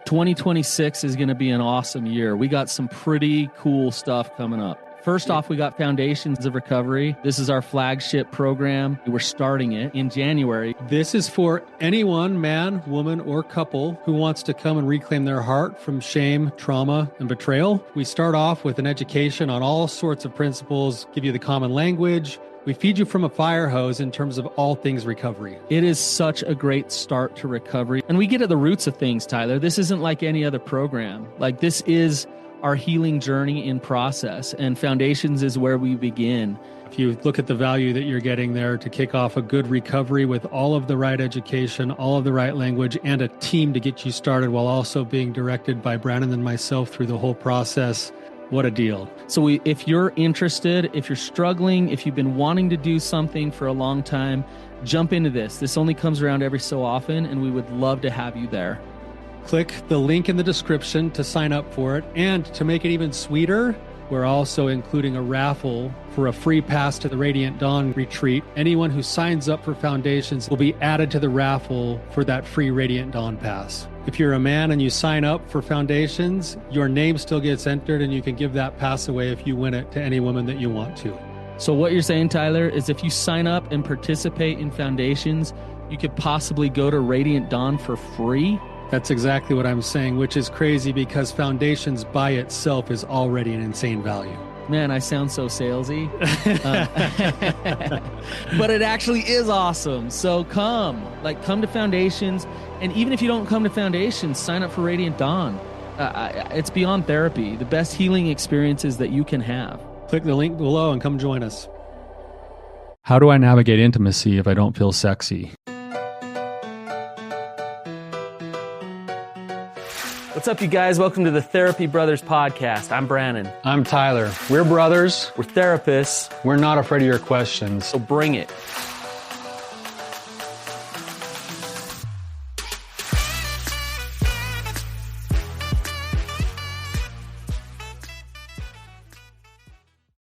2026 is going to be an awesome year. We got some pretty cool stuff coming up. First off, we got Foundations of Recovery. This is our flagship program. We're starting it in January. This is for anyone, man, woman, or couple who wants to come and reclaim their heart from shame, trauma, and betrayal. We start off with an education on all sorts of principles, give you the common language. We feed you from a fire hose in terms of all things recovery. It is such a great start to recovery. And we get at the roots of things, Tyler. This isn't like any other program. Like, this is our healing journey in process, and Foundations is where we begin. If you look at the value that you're getting there to kick off a good recovery with all of the right education, all of the right language, and a team to get you started while also being directed by Brandon and myself through the whole process, what a deal. So if you're interested, if you're struggling, if you've been wanting to do something for a long time, jump into this. This only comes around every so often, and we would love to have you there. Click the link in the description to sign up for it. And to make it even sweeter, we're also including a raffle for a free pass to the Radiant Dawn retreat. Anyone who signs up for Foundations will be added to the raffle for that free Radiant Dawn pass. If you're a man and you sign up for Foundations, your name still gets entered, and you can give that pass away if you win it to any woman that you want to. So what you're saying, Tyler, is if you sign up and participate in Foundations, you could possibly go to Radiant Dawn for free? That's exactly what I'm saying, which is crazy because Foundations by itself is already an insane value. Man, I sound so salesy. But it actually is awesome. So come to Foundations. And even if you don't come to Foundations, sign up for Radiant Dawn. It's beyond therapy, the best healing experiences that you can have. Click the link below and come join us. How do I navigate intimacy if I don't feel sexy? What's up, you guys? Welcome to the Therapy Brothers podcast. I'm Brandon. I'm Tyler. We're brothers. We're therapists. We're not afraid of your questions. So bring it.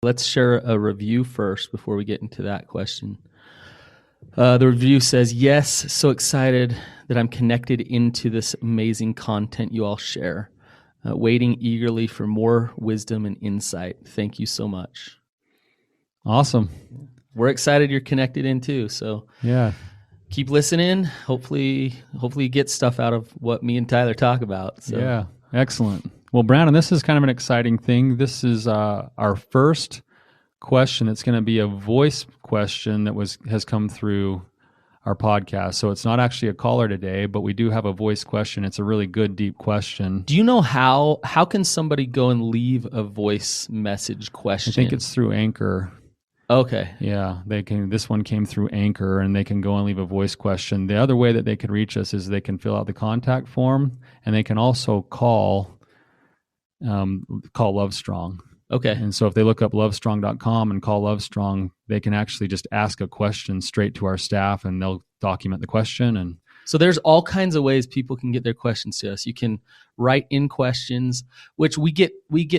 Let's share a review first before we get into that question. The review says, yes, so excited that I'm connected into this amazing content you all share. Waiting eagerly for more wisdom and insight. Thank you so much. Awesome. We're excited you're connected in too. So yeah, keep listening. Hopefully you get stuff out of what me and Tyler talk about. So. Yeah, excellent. Well, Brandon, this is kind of an exciting thing. This is our first question. It's going to be a voice question that has come through our podcast. So it's not actually a caller today, but we do have a voice question. It's a really good, deep question. Do you know how can somebody go and leave a voice message question? I think it's through Anchor. Okay. Yeah, they can. This one came through Anchor, and they can go and leave a voice question. The other way that they can reach us is they can fill out the contact form, and they can also call Lovestrong. Okay. And so if they look up lovestrong.com and call Lovestrong, they can actually just ask a question straight to our staff, and they'll document the question. And so there's all kinds of ways people can get their questions to us. You can write in questions, which we get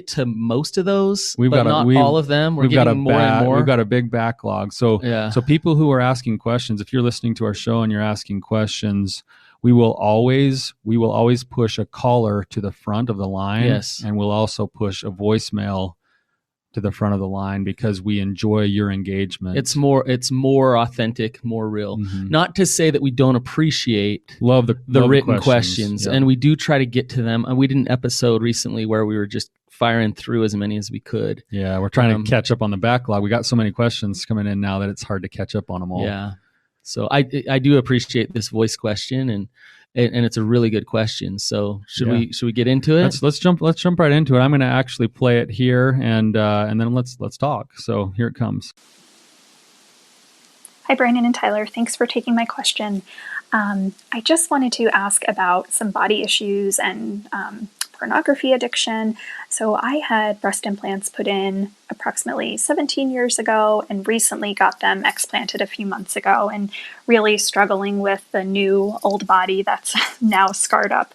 to most of those, but not all of them. We're getting more and more. We've got a big backlog. So people who are asking questions, if you're listening to our show and you're asking questions, we will always push a caller to the front of the line. Yes. And we'll also push a voicemail to the front of the line because we enjoy your engagement. It's more authentic, more real. Mm-hmm. Not to say that we don't appreciate love the written questions. Yep. And we do try to get to them. And we did an episode recently where we were just firing through as many as we could. Yeah, we're trying to catch up on the backlog. We got so many questions coming in now that it's hard to catch up on them all. Yeah. So I do appreciate this voice question, and it's a really good question. So should we get into it? Let's jump right into it. I'm going to actually play it here, and then let's talk. So here it comes. Hi, Brandon and Tyler. Thanks for taking my question. I just wanted to ask about some body issues and pornography addiction. So I had breast implants put in approximately 17 years ago and recently got them explanted a few months ago, and really struggling with the new old body that's now scarred up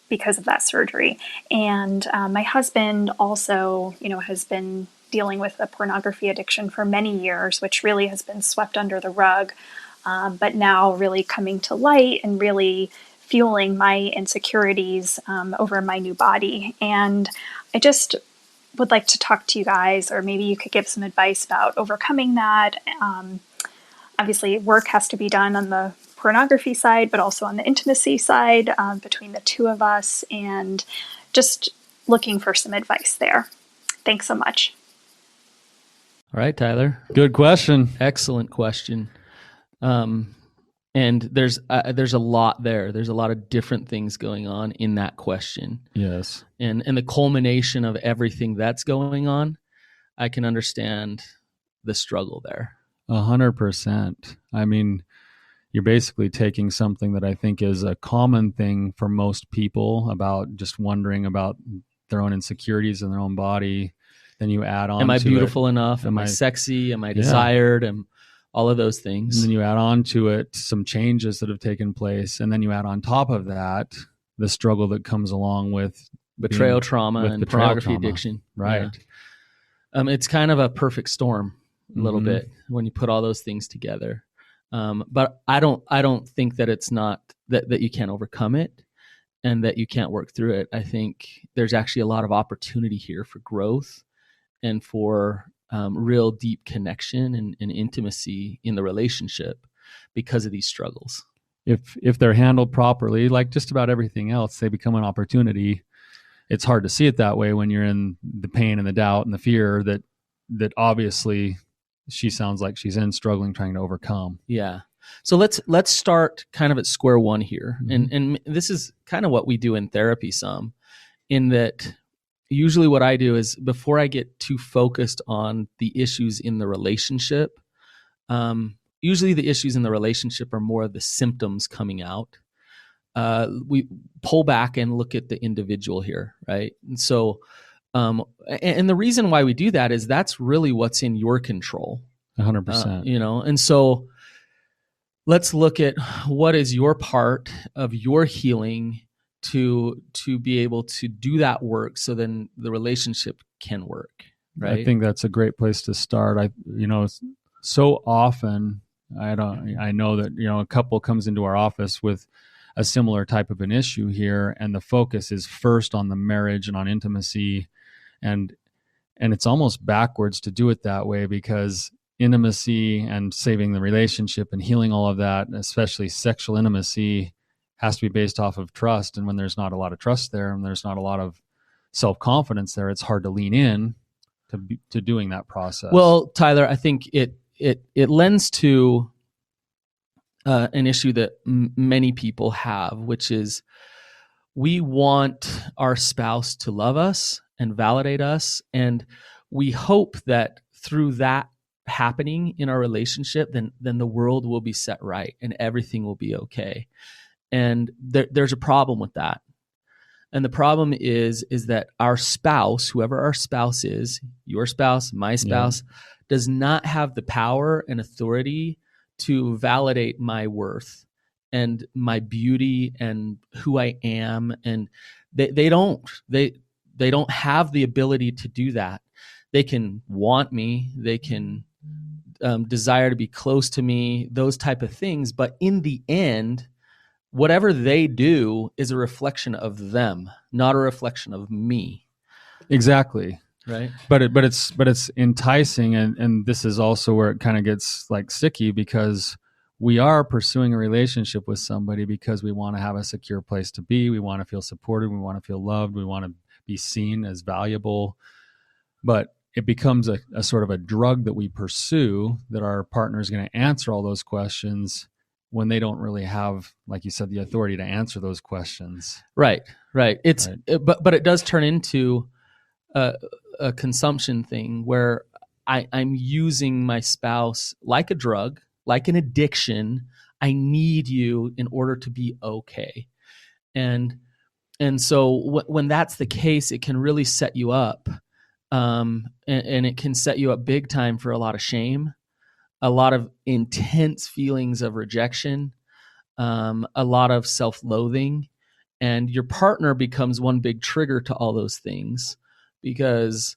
because of that surgery. And my husband also, has been dealing with a pornography addiction for many years, which really has been swept under the rug, but now really coming to light and really fueling my insecurities over my new body. And I just would like to talk to you guys, or maybe you could give some advice about overcoming that. Obviously, work has to be done on the pornography side, but also on the intimacy side between the two of us, and just looking for some advice there. Thanks so much. All right, Tyler. Good question. Excellent question. And there's a lot there. There's a lot of different things going on in that question. Yes. And the culmination of everything that's going on, I can understand the struggle there. 100%. I mean, you're basically taking something that I think is a common thing for most people about just wondering about their own insecurities in their own body. Then you add on, am I to beautiful it, enough? Am I sexy? Am I desired? And all of those things. And then you add on to it some changes that have taken place. And then you add on top of that the struggle that comes along with betrayal trauma and pornography addiction. Right. Yeah. It's kind of a perfect storm a little bit when you put all those things together. But I don't think that it's not that you can't overcome it and that you can't work through it. I think there's actually a lot of opportunity here for growth and for real deep connection and intimacy in the relationship because of these struggles. If they're handled properly, like just about everything else, they become an opportunity. It's hard to see it that way when you're in the pain and the doubt and the fear that obviously she sounds like she's in, struggling, trying to overcome. Yeah. So let's start kind of at square one here. And this is kind of what we do in therapy some, in that usually what I do is before I get too focused on the issues in the relationship, usually the issues in the relationship are more of the symptoms coming out. We pull back and look at the individual here, right? And so, and the reason why we do that is that's really what's in your control. 100%. And so let's look at what is your part of your healing to be able to do that work so then the relationship can work, right? I think that's a great place to start. So often I know that, a couple comes into our office with a similar type of an issue here, and the focus is first on the marriage and on intimacy, and it's almost backwards to do it that way, because intimacy and saving the relationship and healing all of that, especially sexual intimacy, has to be based off of trust. And when there's not a lot of trust there and there's not a lot of self-confidence there, it's hard to lean in to doing that process. Well, Tyler, I think it lends to an issue that many people have, which is we want our spouse to love us and validate us. And we hope that through that happening in our relationship, then the world will be set right and everything will be okay. And there's a problem with that. And the problem is that our spouse, whoever our spouse is, your spouse, my spouse, does not have the power and authority to validate my worth and my beauty and who I am. And they don't have the ability to do that. They can want me, they can desire to be close to me, those type of things. But in the end, whatever they do is a reflection of them, not a reflection of me. Exactly. Right. But it's enticing, and this is also where it kind of gets like sticky, because we are pursuing a relationship with somebody because we want to have a secure place to be. We want to feel supported. We want to feel loved. We want to be seen as valuable. But it becomes a sort of a drug that we pursue, that our partner is going to answer all those questions when they don't really have, like you said, the authority to answer those questions. Right. But it does turn into a consumption thing where I'm using my spouse like a drug, like an addiction. I need you in order to be okay. And so when that's the case, it can really set you up. And it can set you up big time for a lot of shame, a lot of intense feelings of rejection, a lot of self-loathing, and your partner becomes one big trigger to all those things because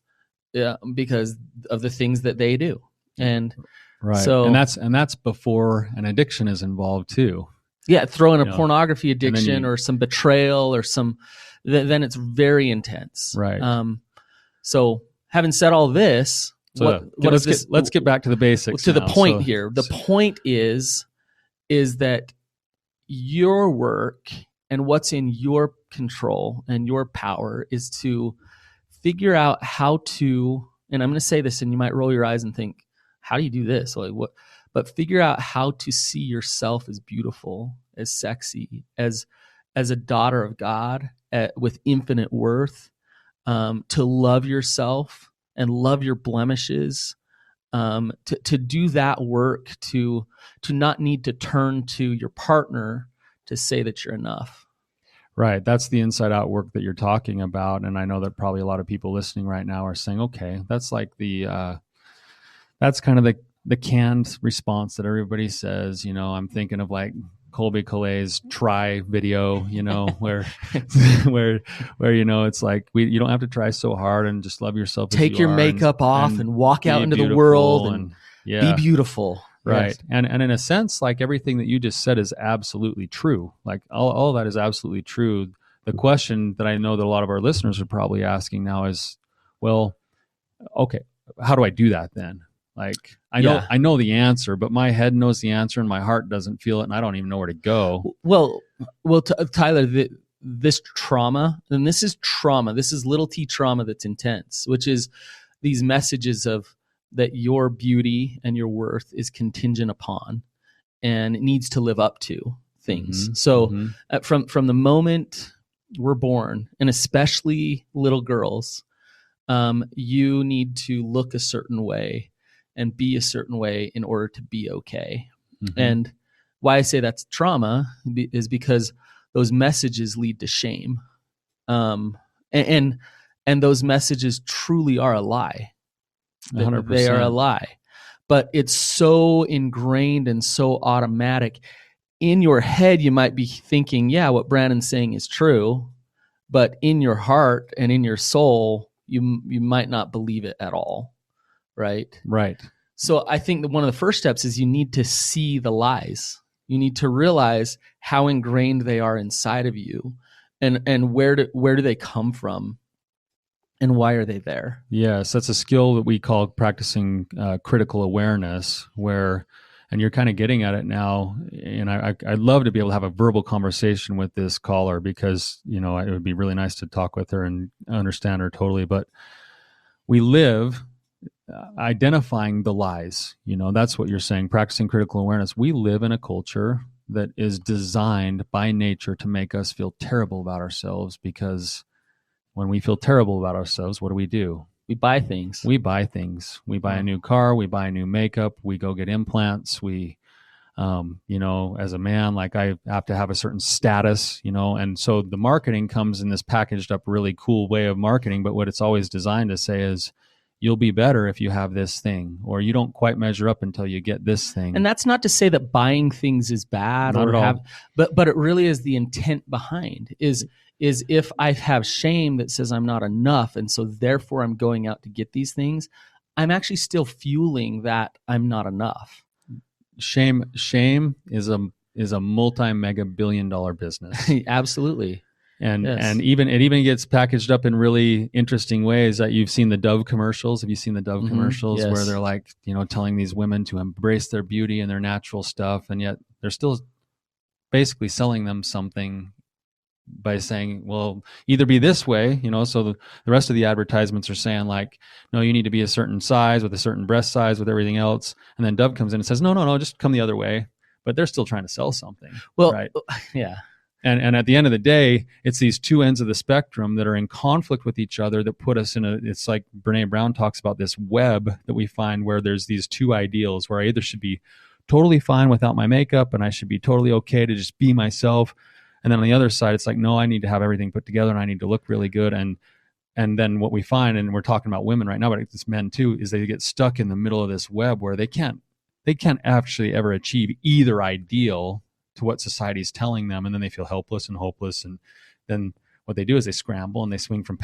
of the things that they do. And right. So, and that's before an addiction is involved too. Yeah, throw in a You know, pornography then addiction or some betrayal or then it's very intense. Right. So having said all this, So what is this? let's get back to the basics. To the now. point here. The point is that your work and what's in your control and your power is to figure out how to, and I'm going to say this and you might roll your eyes and think, how do you do this? Like what? But figure out how to see yourself as beautiful, as sexy, as a daughter of God with infinite worth, to love yourself and love your blemishes, to do that work, to not need to turn to your partner to say that you're enough. Right. That's the inside out work that you're talking about. And I know that probably a lot of people listening right now are saying, okay, that's like that's kind of the canned response that everybody says. I'm thinking of like Colby Calais' Try video, where it's like you don't have to try so hard and just love yourself. Take your makeup off and walk out into the world and be beautiful. Right. Yes. And in a sense, like everything that you just said is absolutely true. Like all of that is absolutely true. The question that I know that a lot of our listeners are probably asking now is, well, okay, how do I do that then? Like I know the answer, but my head knows the answer and my heart doesn't feel it, and I don't even know where to go. Well, Tyler, this trauma, and this is trauma. This is little t trauma that's intense, which is these messages of that your beauty and your worth is contingent upon, and it needs to live up to things. Mm-hmm. So from the moment we're born, and especially little girls, you need to look a certain way and be a certain way in order to be okay. Mm-hmm. And why I say that's trauma is because those messages lead to shame. And those messages truly are a lie. 100%. They are a lie. But it's so ingrained and so automatic. In your head, you might be thinking, yeah, what Brandon's saying is true. But in your heart and in your soul, you might not believe it at all. Right. So I think that one of the first steps is you need to see the lies. You need to realize how ingrained they are inside of you, and where do they come from, and why are they there? Yes, that's a skill that we call practicing critical awareness, and you're kind of getting at it now. And I'd love to be able to have a verbal conversation with this caller, because it would be really nice to talk with her and understand her totally. But we live identifying the lies. That's what you're saying, practicing critical awareness. We live in a culture that is designed by nature to make us feel terrible about ourselves, because when we feel terrible about ourselves, what do? We buy things. We buy a new car, we buy new makeup, we go get implants, we as a man, like I have to have a certain status, and so the marketing comes in this packaged up really cool way of marketing, but what it's always designed to say is, you'll be better if you have this thing, or you don't quite measure up until you get this thing. And that's not to say that buying things is bad, not at all. But it really is the intent behind is if I have shame that says I'm not enough, and so therefore I'm going out to get these things, I'm actually still fueling that I'm not enough. Shame is a multi-mega billion-dollar business. Absolutely. And yes. and it even gets packaged up in really interesting ways. That you've seen the Dove commercials. Have you seen the Dove commercials? Yes. Where they're like, telling these women to embrace their beauty and their natural stuff, and yet they're still basically selling them something by saying, well, either be this way, so the rest of the advertisements are saying like, no, you need to be a certain size with a certain breast size with everything else. And then Dove comes in and says, no, just come the other way. But they're still trying to sell something. Well, right? Yeah. And at the end of the day, it's these two ends of the spectrum that are in conflict with each other that put us it's like Brene Brown talks about, this web that we find where there's these two ideals, where I either should be totally fine without my makeup and I should be totally okay to just be myself. And then on the other side, it's like, no, I need to have everything put together and I need to look really good. And then what we find, and we're talking about women right now, but it's men too, is they get stuck in the middle of this web where they can't actually ever achieve either ideal to what society's telling them, and then they feel helpless and hopeless, and then what they do is they scramble and they swing from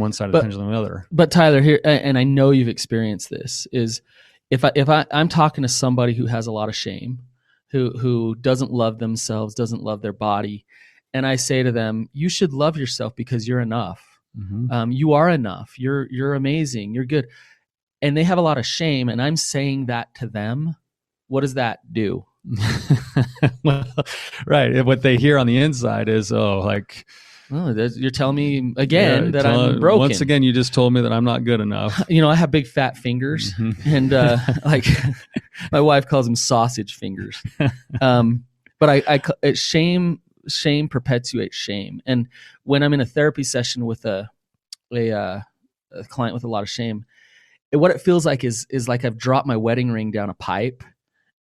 one side of the pendulum to the other. But Tyler, here, and I know you've experienced this, is if I'm talking to somebody who has a lot of shame, who doesn't love themselves, doesn't love their body. And I say to them, you should love yourself because you're enough. You are enough. You're amazing. You're good. And they have a lot of shame. And I'm saying that to them. What does that do? Well, right. What they hear on the inside is, you're telling me again that I'm broken. Once again, you just told me that I'm not good enough. I have big fat fingers, and my wife calls them sausage fingers. But shame perpetuates shame. And when I'm in a therapy session with a client with a lot of shame, what it feels like is like I've dropped my wedding ring down a pipe,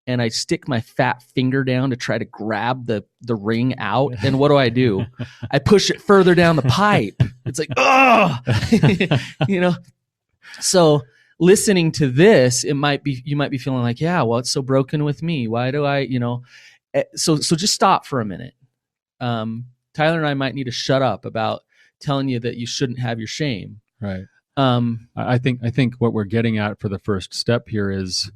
and I stick my fat finger down to try to grab the ring out. And what do? I push it further down the pipe. It's like, oh, So listening to this, you might be feeling like, yeah, well, it's so broken with me. Why do I, So just stop for a minute. Tyler and I might need to shut up about telling you that you shouldn't have your shame. Right. I think what we're getting at for the first step here is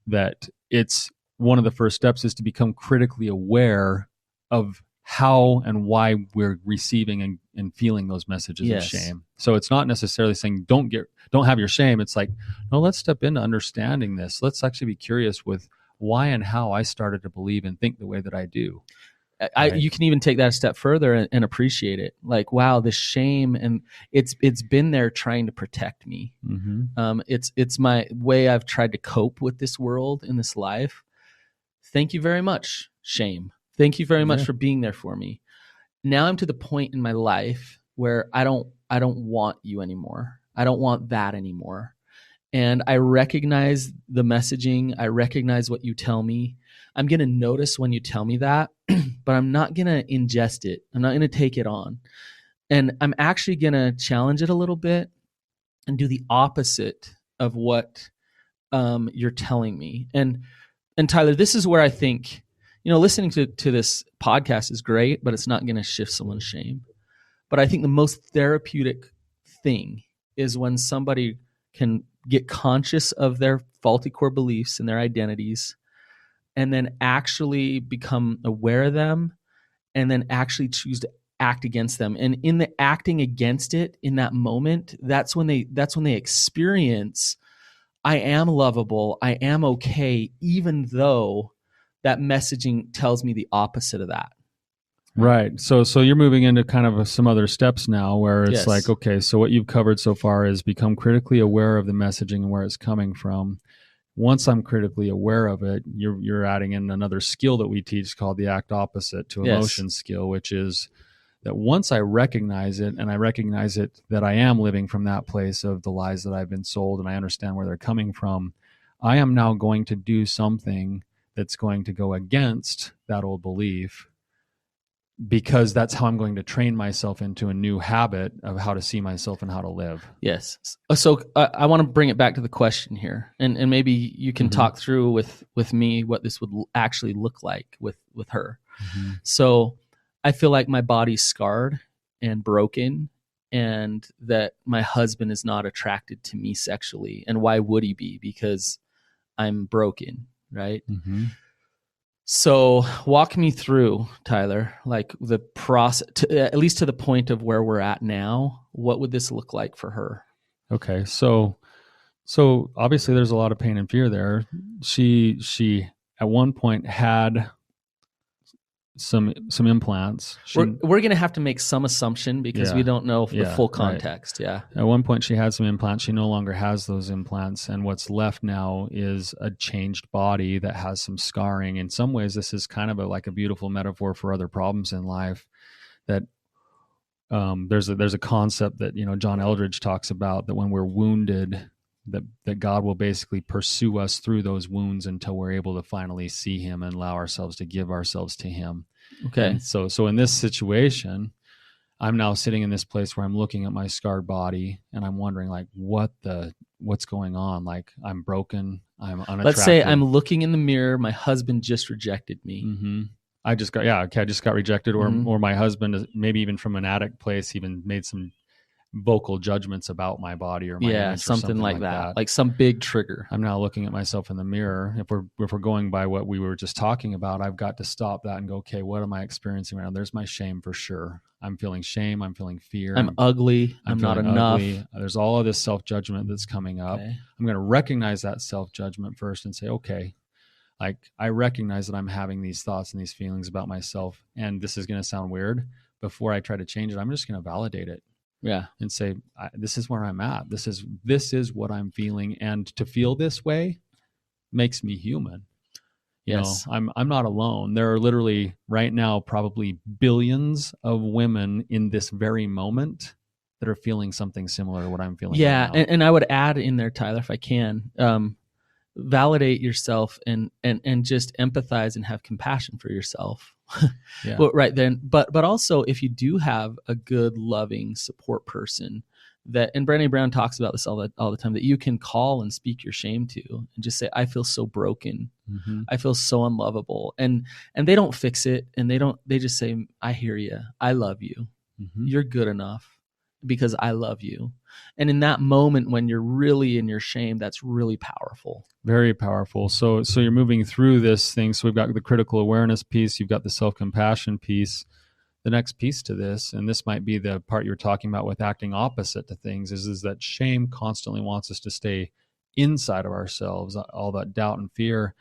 that it's one of the first steps is to become critically aware of how and why we're receiving and feeling those messages of shame. So it's not necessarily saying don't have your shame. It's like, no, let's step into understanding this. Let's actually be curious with why and how I started to believe and think the way that I do. You can even take that a step further and appreciate it. Like, wow, the shame, and it's been there trying to protect me. It's my way I've tried to cope with this world in this life. Thank you very much, shame. Thank you very much for being there for me. Now I'm to the point in my life where I don't want you anymore. I don't want that anymore. And I recognize the messaging. I recognize what you tell me. I'm going to notice when you tell me that, but I'm not going to ingest it. I'm not going to take it on. And I'm actually going to challenge it a little bit and do the opposite of what you're telling me. And Tyler, this is where I think, listening to this podcast is great, but it's not going to shift someone's shame. But I think the most therapeutic thing is when somebody can get conscious of their faulty core beliefs and their identities, and then actually become aware of them, and then actually choose to act against them. And in the acting against it in that moment, that's when they experience, I am lovable, I am okay, even though that messaging tells me the opposite of that. Right. So you're moving into kind of some other steps now where it's like, okay, so what you've covered so far is become critically aware of the messaging and where it's coming from. Once I'm critically aware of it, you're adding in another skill that we teach called the act opposite to emotion skill, which is that once I recognize it, and I recognize it that I am living from that place of the lies that I've been sold, and I understand where they're coming from, I am now going to do something that's going to go against that old belief, because that's how I'm going to train myself into a new habit of how to see myself and how to live. Yes. So I want to bring it back to the question here, and maybe you can talk through with me what this would actually look like with her. So I feel like my body's scarred and broken, and that my husband is not attracted to me sexually. And why would he be? Because I'm broken, right? So walk me through, Tyler, like the process, at least to the point of where we're at now. What would this look like for her? Okay. So obviously there's a lot of pain and fear there. She at one point had some implants. We're going to have to make some assumption because we don't know the full context. Right. Yeah. At one point she had some implants. She no longer has those implants. And what's left now is a changed body that has some scarring. In some ways, this is kind of like a beautiful metaphor for other problems in life. That there's a concept that, John Eldredge talks about, that when we're wounded, that God will basically pursue us through those wounds until we're able to finally see him and allow ourselves to give ourselves to him. Okay. And so in this situation, I'm now sitting in this place where I'm looking at my scarred body and I'm wondering, like, what's going on? Like, I'm broken. I'm unattractive. Let's say I'm looking in the mirror. My husband just rejected me. I just got rejected, or my husband, maybe even from an addict place, even made some vocal judgments about my body or my Yeah, image or something like that. Like some big trigger. I'm now looking at myself in the mirror. If we're going by what we were just talking about, I've got to stop that and go, okay, what am I experiencing right now? There's my shame for sure. I'm feeling shame. I'm feeling fear. I'm ugly. I'm not feeling enough. ugly. There's all of this self-judgment that's coming up. Okay. I'm going to recognize that self-judgment first and say, okay, like I recognize that I'm having these thoughts and these feelings about myself. And this is going to sound weird. Before I try to change it, I'm just going to validate it. Yeah. And say, this is where I'm at. This is what I'm feeling. And to feel this way makes me human. Yes. I'm not alone. There are literally right now probably billions of women in this very moment that are feeling something similar to what I'm feeling. Yeah. Right now. And I would add in there, Tyler, if I can, validate yourself and just empathize and have compassion for yourself. Yeah. Well, right then, but also if you do have a good, loving support person that, and Brené Brown talks about this all the time, that you can call and speak your shame to and just say, I feel so broken. Mm-hmm. I feel so unlovable. And they don't fix it. And they just say, I hear you. I love you. Mm-hmm. You're good enough because I love you. And in that moment, when you're really in your shame, that's really powerful. Very powerful. So you're moving through this thing. So we've got the critical awareness piece. You've got the self-compassion piece. The next piece to this, and this might be the part you were talking about with acting opposite to things, is that shame constantly wants us to stay inside of ourselves, all that doubt and fear.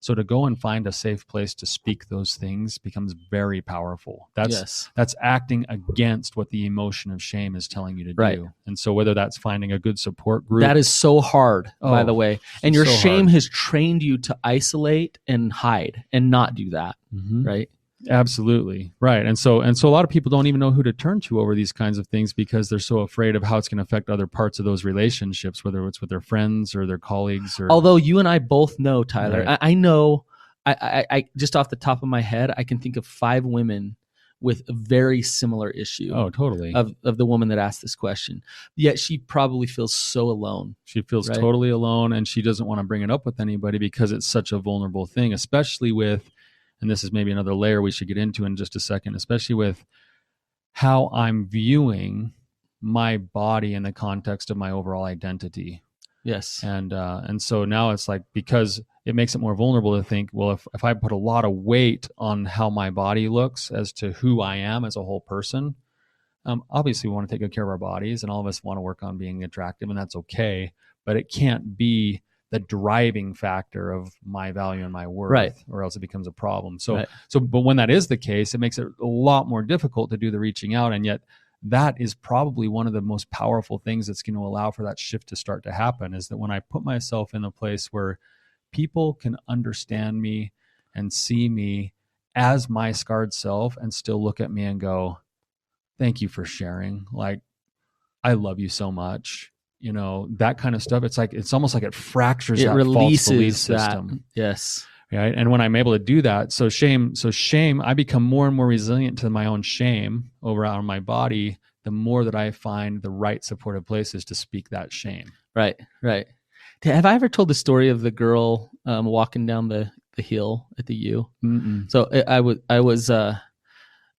So to go and find a safe place to speak those things becomes very powerful. That's acting against what the emotion of shame is telling you to do. Right. And so whether that's finding a good support group. That is so hard, by the way. And your shame has trained you to isolate and hide and not do that. Mm-hmm. Right. Absolutely. Right. And so a lot of people don't even know who to turn to over these kinds of things because they're so afraid of how it's going to affect other parts of those relationships, whether it's with their friends or their colleagues. Although you and I both know, Tyler, right. I know, I just off the top of my head, I can think of 5 women with a very similar issue. Oh, totally. Of the woman that asked this question. Yet she probably feels so alone. She feels totally alone, and she doesn't want to bring it up with anybody because it's such a vulnerable thing, especially with, and this is maybe another layer we should get into in just a second, especially with how I'm viewing my body in the context of my overall identity. Yes. And so now it's like, because it makes it more vulnerable to think, well, if I put a lot of weight on how my body looks as to who I am as a whole person, obviously we want to take good care of our bodies, and all of us want to work on being attractive, and that's okay, but it can't be the driving factor of my value and my worth, right. or else it becomes a problem. But when that is the case, it makes it a lot more difficult to do the reaching out. And yet that is probably one of the most powerful things that's going to allow for that shift to start to happen, is that when I put myself in a place where people can understand me and see me as my scarred self and still look at me and go, thank you for sharing. Like, I love you so much. You know, that kind of stuff. It's almost like it fractures that false belief system. Yes. Right. And when I'm able to do that, so shame, I become more and more resilient to my own shame over on my body, the more that I find the right supportive places to speak that shame. Right. Right. Have I ever told the story of the girl walking down the hill at the U? Mm-mm. So I was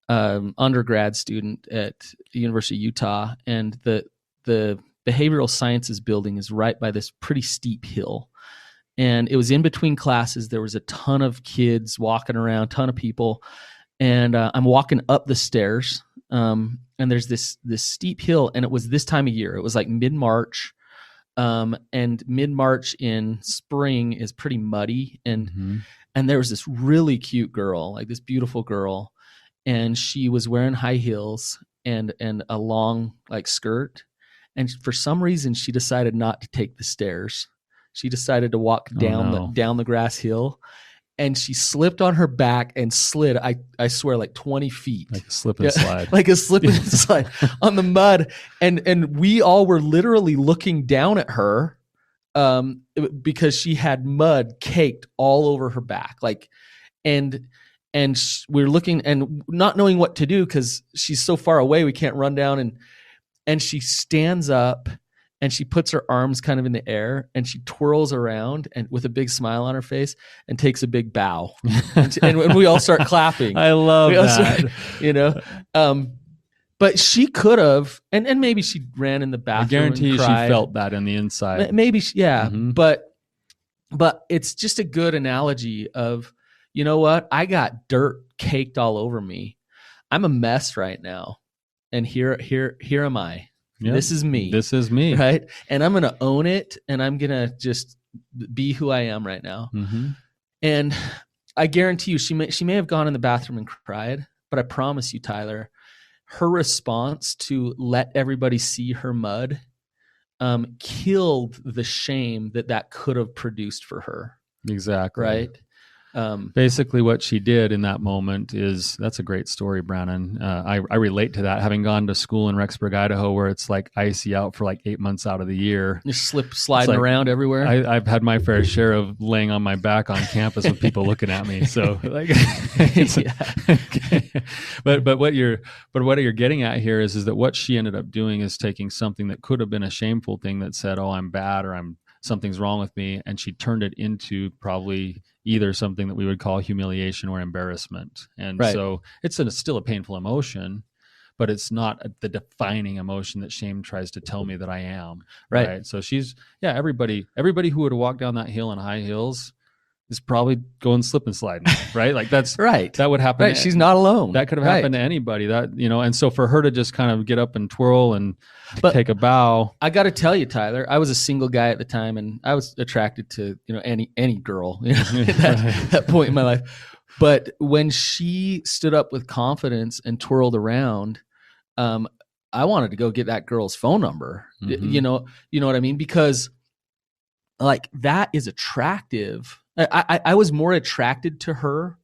undergrad student at the University of Utah, and the behavioral sciences building is right by this pretty steep hill. And it was in between classes. There was a ton of kids walking around, ton of people. And I'm walking up the stairs, and there's this steep hill. And it was this time of year. It was like mid-March. And mid-March in spring is pretty muddy. And there was this really cute girl, like this beautiful girl. And she was wearing high heels and a long like skirt. And for some reason, she decided not to take the stairs. She decided to walk down the grass hill, and she slipped on her back and slid. I swear, like 20 feet, like a slip and slide, like a slip and slide on the mud. And we all were literally looking down at her, because she had mud caked all over her back, and we're looking and not knowing what to do because she's so far away. We can't run down and she stands up and she puts her arms kind of in the air and she twirls around and with a big smile on her face and takes a big bow. and we all start clapping. I love that. But she could have, and maybe she ran in the I bathroom. guarantee and you she cried. felt that in the inside. Maybe, yeah. Mhm. But it's just a good analogy of, you know what? I got dirt caked all over me. I'm a mess right now, and here am I. Yep. This is me. This is me. Right? And I'm gonna own it, and I'm gonna just be who I am right now. Mhm. And I guarantee you, she may have gone in the bathroom and cried, but I promise you, Tyler, her response to let everybody see her mud killed the shame that could have produced for her. Exactly. Right. Basically, what she did in that moment is, that's a great story, Brannon. I relate to that, having gone to school in Rexburg, Idaho, where it's like icy out for like 8 months out of the year. You're sliding around everywhere. I've had my fair share of laying on my back on campus with people looking at me. So, like, but what you're getting at here is that what she ended up doing is taking something that could have been a shameful thing that said, "Oh, I'm bad," or something's wrong with me, and she turned it into probably either something that we would call humiliation or embarrassment. And so it's still a painful emotion, but it's not the defining emotion that shame tries to tell me that I am. Right. So everybody who would have walked down that hill in high heels is probably going slip and sliding, right? Like that's right. That would happen. Right. She's not alone. That could have happened to anybody. And so for her to just kind of get up and twirl and take a bow. I got to tell you, Tyler, I was a single guy at the time, and I was attracted to any girl at that point in my life. But when she stood up with confidence and twirled around, I wanted to go get that girl's phone number. Mm-hmm. You know what I mean? Because like that is attractive. I was more attracted to her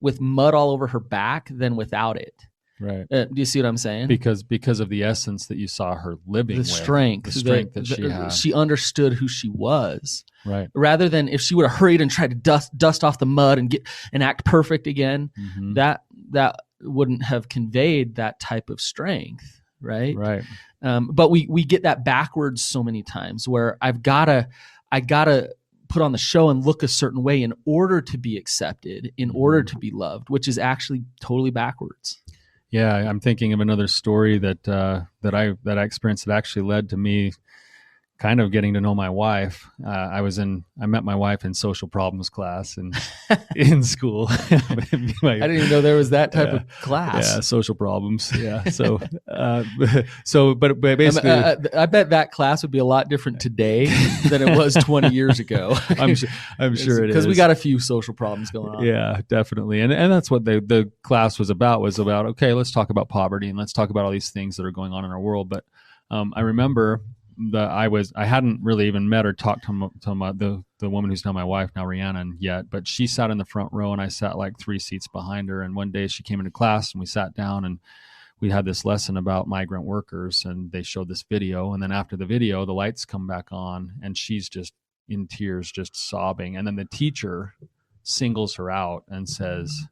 with mud all over her back than without it. Right. Do you see what I'm saying? Because of the essence that you saw her living with. The strength that she had. She understood who she was. Right. Rather than if she would have hurried and tried to dust off the mud and act perfect again, mm-hmm. that wouldn't have conveyed that type of strength. Right. Right. But we get that backwards so many times where I gotta put on the show and look a certain way in order to be accepted, in order to be loved, which is actually totally backwards. Yeah, I'm thinking of another story that I experienced that actually led to me kind of getting to know my wife. I met my wife in social problems class in school. I didn't even know there was that type of class. Yeah, social problems. Yeah. So, but basically, I bet that class would be a lot different today than it was 20 years ago. I'm sure it is, because we got a few social problems going on. Yeah, definitely. And that's what the class was about. Okay, let's talk about poverty and let's talk about all these things that are going on in our world. But I remember I hadn't really even met or talked to the woman who's now my wife, now Rhiannon, yet, but she sat in the front row and I sat like 3 seats behind her. And one day she came into class and we sat down and we had this lesson about migrant workers, and they showed this video. And then after the video, the lights come back on and she's just in tears, just sobbing. And then the teacher singles her out and says,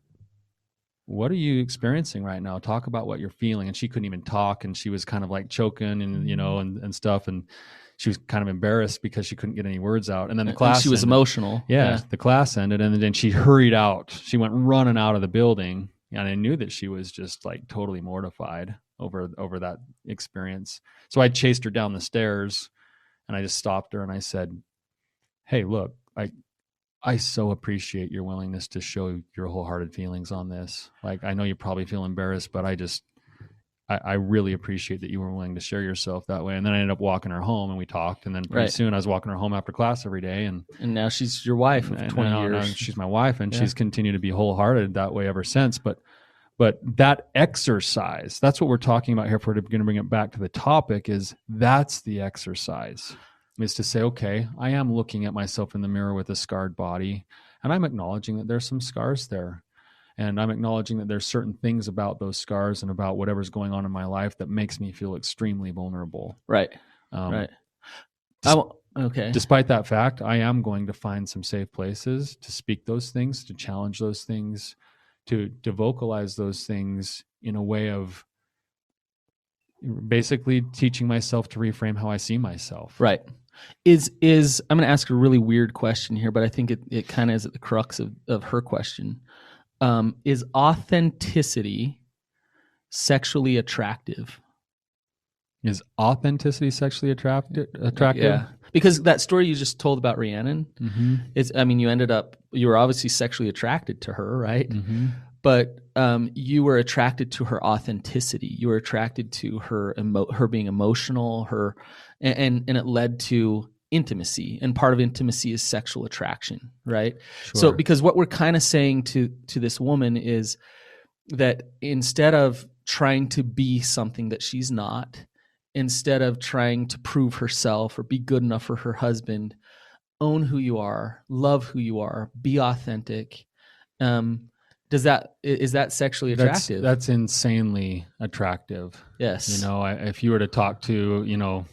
"What are you experiencing right now? Talk about what you're feeling." And she couldn't even talk, and she was kind of like choking and and stuff, and she was kind of embarrassed because she couldn't get any words out. And then the class, she was emotional. Yeah, the class ended, and then she hurried out. She went running out of the building, and I knew that she was just like totally mortified over that experience. So I chased her down the stairs, and I just stopped her and I said, "Hey, look, I so appreciate your willingness to show your wholehearted feelings on this. Like, I know you probably feel embarrassed, but I really appreciate that you were willing to share yourself that way." And then I ended up walking her home and we talked. And then pretty soon I was walking her home after class every day. And now she's your wife of 20 years. Now she's my wife, and she's continued to be wholehearted that way ever since. But that exercise, that's what we're talking about here. If we're going to bring it back to the topic, that's the exercise. Is to say, okay, I am looking at myself in the mirror with a scarred body, and I'm acknowledging that there's some scars there. And I'm acknowledging that there's certain things about those scars and about whatever's going on in my life that makes me feel extremely vulnerable. Right. Right. Okay. Despite that fact, I am going to find some safe places to speak those things, to challenge those things, to vocalize those things in a way of basically teaching myself to reframe how I see myself. Right. Is I'm going to ask a really weird question here, but I think it kind of is at the crux of her question. Is authenticity sexually attractive. Is authenticity sexually attractive? Yeah. Because that story you just told about Rhiannon, you were obviously sexually attracted to her, right? Mm-hmm. But you were attracted to her authenticity. You were attracted to her her being emotional, and it led to intimacy. And part of intimacy is sexual attraction, right? Sure. So because what we're kind of saying to this woman is that instead of trying to be something that she's not, instead of trying to prove herself or be good enough for her husband, own who you are, love who you are, be authentic. Is that sexually attractive? That's insanely attractive. Yes. If you were to talk to,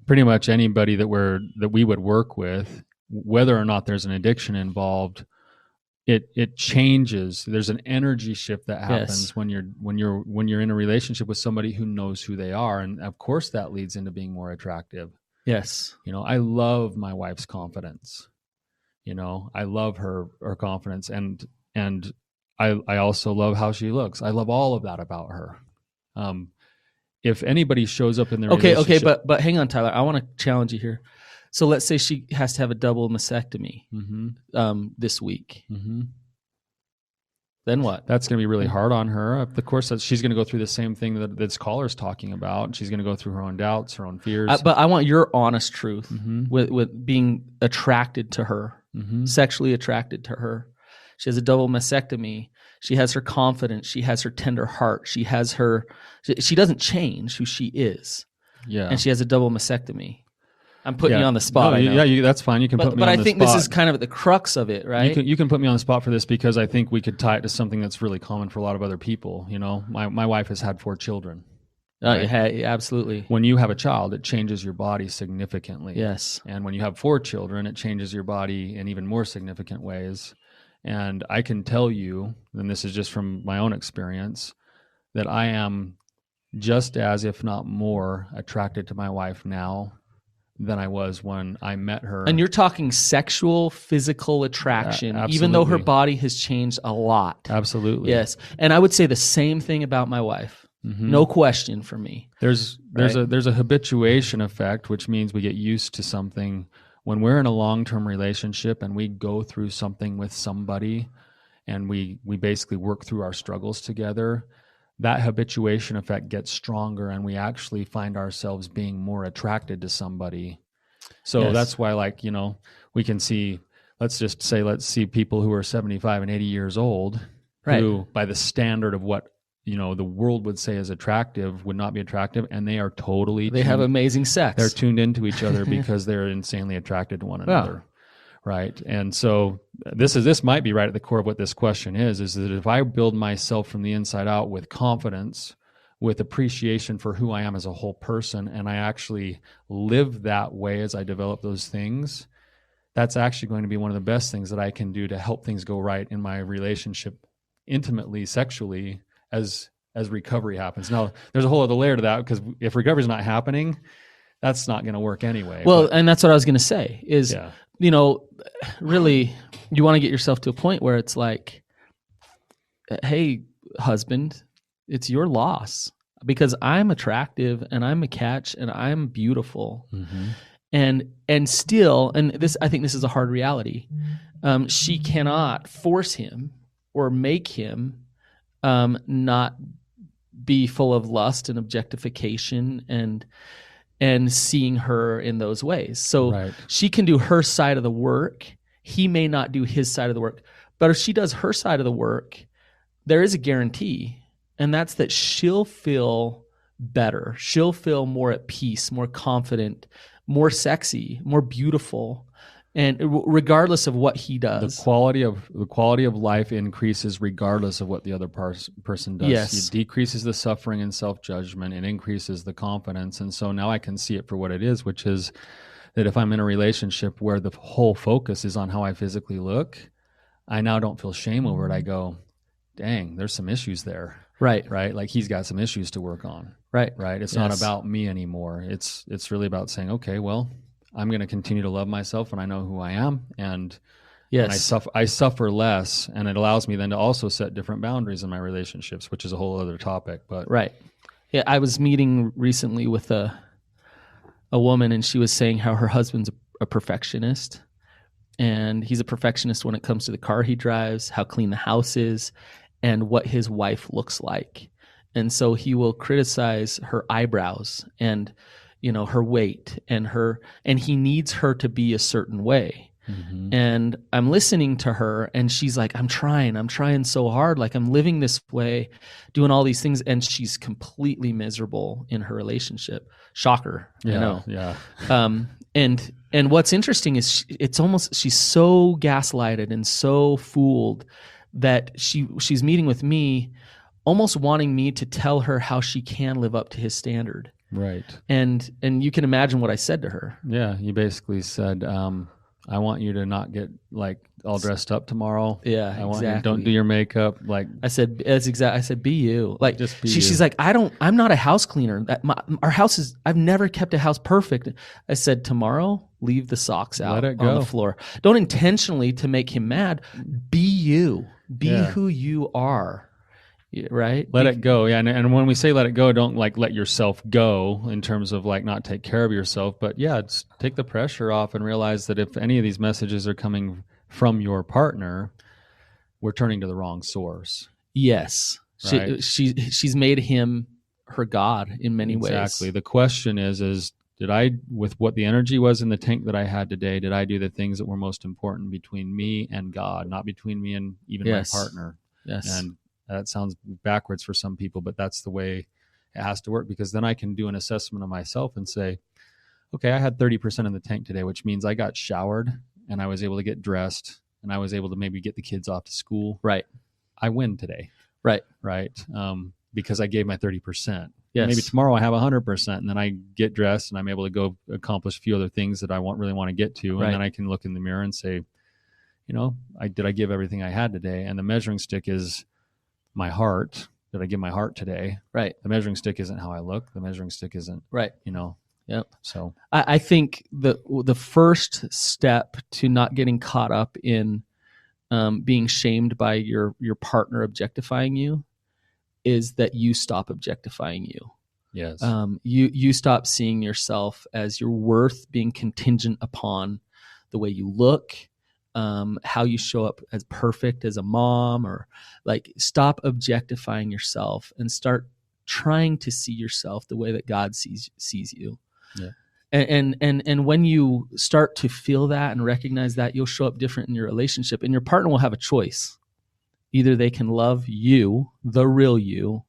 pretty much anybody that we would work with, whether or not there's an addiction involved, it changes. There's an energy shift that happens when you're in a relationship with somebody who knows who they are, and of course that leads into being more attractive. Yes. I love my wife's confidence. I love her confidence, and I also love how she looks. I love all of that about her. If anybody shows up in their relationship, but hang on, Tyler. I want to challenge you here. So let's say she has to have a double mastectomy this week. Mm-hmm. Then what? That's going to be really hard on her. Of course, she's going to go through the same thing that this caller's talking about. She's going to go through her own doubts, her own fears. But I want your honest truth with being attracted to her, sexually attracted to her. She has a double mastectomy. She has her confidence. She has her tender heart. She doesn't change who she is. Yeah. And she has a double mastectomy. I'm putting you on the spot. No, that's fine. You can put me on the spot. But I think this is kind of at the crux of it, right? You can put me on the spot for this because I think we could tie it to something that's really common for a lot of other people. My wife has had 4 children. Right? Absolutely. When you have a child, it changes your body significantly. Yes. And when you have 4 children, it changes your body in even more significant ways. And I can tell you, and this is just from my own experience, that I am just as, if not more, attracted to my wife now than I was when I met her. And you're talking sexual, physical attraction, even though her body has changed a lot. Absolutely. Yes. And I would say the same thing about my wife. Mm-hmm. No question for me. There's a habituation effect, which means we get used to something. When we're in a long-term relationship and we go through something with somebody and we basically work through our struggles together, that habituation effect gets stronger and we actually find ourselves being more attracted to somebody. So that's why, we can see, let's see people who are 75 and 80 years old, who by the standard of what the world would say is attractive would not be attractive, and they are they have amazing sex. They're tuned into each other because they're insanely attracted to one another. Right. And so this might be right at the core of what this question is that if I build myself from the inside out with confidence, with appreciation for who I am as a whole person, and I actually live that way as I develop those things, that's actually going to be one of the best things that I can do to help things go right in my relationship, intimately, sexually, as recovery happens. Now, there's a whole other layer to that, because if recovery is not happening, that's not going to work anyway. Well, and that's what I was going to say is, really, you want to get yourself to a point where it's like, hey, husband, it's your loss because I'm attractive and I'm a catch and I'm beautiful. Mm-hmm. And still, and this, I think this is a hard reality. She cannot force him or make him not be full of lust and objectification and seeing her in those ways. So she can do her side of the work. He may not do his side of the work. But if she does her side of the work, there is a guarantee, and that's that she'll feel better. She'll feel more at peace, more confident, more sexy, more beautiful. And regardless of what he does, the quality of life increases regardless of what the other person does. Yes. It decreases the suffering and self-judgment. It increases the confidence. And so now I can see it for what it is, which is that if I'm in a relationship where the whole focus is on how I physically look, I now don't feel shame over it. I go, dang, there's some issues there. Right. Like he's got some issues to work on. Right. It's not about me anymore. It's really about saying, okay, well, I'm going to continue to love myself and I know who I am. And Yes. And I suffer less, and it allows me then to also set different boundaries in my relationships, which is a whole other topic. But Right. Yeah, I was meeting recently with a woman, and she was saying how her husband's a perfectionist, and he's a perfectionist when it comes to the car he drives, how clean the house is, and what his wife looks like. And so he will criticize her eyebrows and, her weight and he needs her to be a certain way. mm-hmm. And I'm listening to her, and she's like, I'm trying so hard. Like, I'm living this way, doing all these things. And she's completely miserable in her relationship. Shocker. Yeah, I know. Yeah. And what's interesting is it's almost, she's so gaslighted and so fooled that she's meeting with me, almost wanting me to tell her how she can live up to his standard. Right. And you can imagine what I said to her. Yeah. You basically said, I want you to not get like all dressed up tomorrow. Yeah, I want exactly. you don't do your makeup. Like I said, I said, be you. Like just be she's like, I'm not a house cleaner. Our house is, I've never kept a house perfect. I said, tomorrow, leave the socks out Let it on go. the floor. Don't intentionally to make him mad. Be you. Be who you are. Right? Let it go. Yeah. And when we say let it go, don't like let yourself go in terms of like not take care of yourself, but just take the pressure off and realize that if any of these messages are coming from your partner, we're turning to the wrong source. Yes. Right? She's made him her God in many ways. Exactly. The question is did I, with what the energy was in the tank that I had today, did I do the things that were most important between me and God, not between me and even my partner? Yes. And that sounds backwards for some people, but that's the way it has to work, because then I can do an assessment of myself and say, okay, I had 30% in the tank today, which means I got showered and I was able to get dressed and I was able to maybe get the kids off to school. Right. I win today. Right. Right. Because I gave my 30%. Yes. Maybe tomorrow I have 100%, and then I get dressed and I'm able to go accomplish a few other things that I really want to get to. Right. And then I can look in the mirror and say, did I give everything I had today? And the measuring stick is my heart. Did I give my heart today? Right. The measuring stick isn't how I look. The measuring stick isn't, right. Yep. So I think the first step to not getting caught up in being shamed by your partner objectifying you is that you stop objectifying you. yes. You stop seeing yourself as your worth being contingent upon the way you look, how you show up as perfect as a mom, or like stop objectifying yourself and start trying to see yourself the way that God sees you. Yeah. And when you start to feel that and recognize that, you'll show up different in your relationship, and your partner will have a choice. Either they can love you, the real you,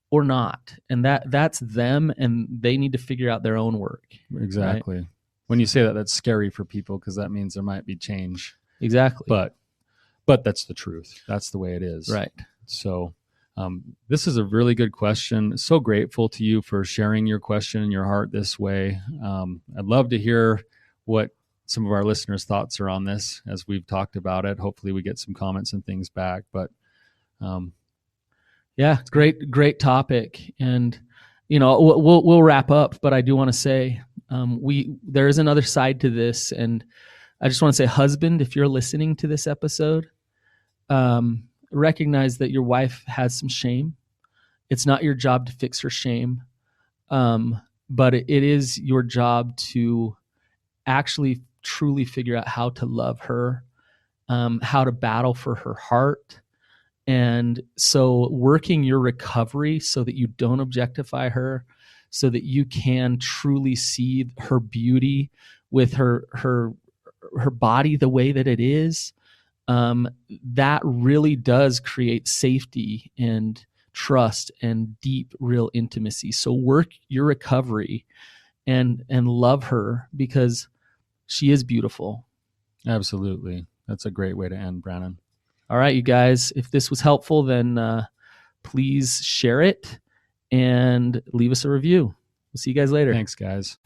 or not. And that's them, and they need to figure out their own work. Exactly. Right? When you say that, that's scary for people, because that means there might be change. Exactly. But that's the truth. That's the way it is. Right. So this is a really good question. So grateful to you for sharing your question and your heart this way. I'd love to hear what some of our listeners' thoughts are on this as we've talked about it. Hopefully we get some comments and things back. But yeah, great topic. And we'll wrap up, but I do want to say there is another side to this, and I just want to say, husband, if you're listening to this episode, recognize that your wife has some shame. It's not your job to fix her shame, but it is your job to actually truly figure out how to love her, how to battle for her heart. And so working your recovery so that you don't objectify her, so that you can truly see her beauty with her body the way that it is, that really does create safety and trust and deep, real intimacy. So work your recovery and love her, because she is beautiful. absolutely. That's a great way to end, Brandon. All right, you guys, if this was helpful, then please share it and leave us a review. We'll see you guys later. Thanks, guys.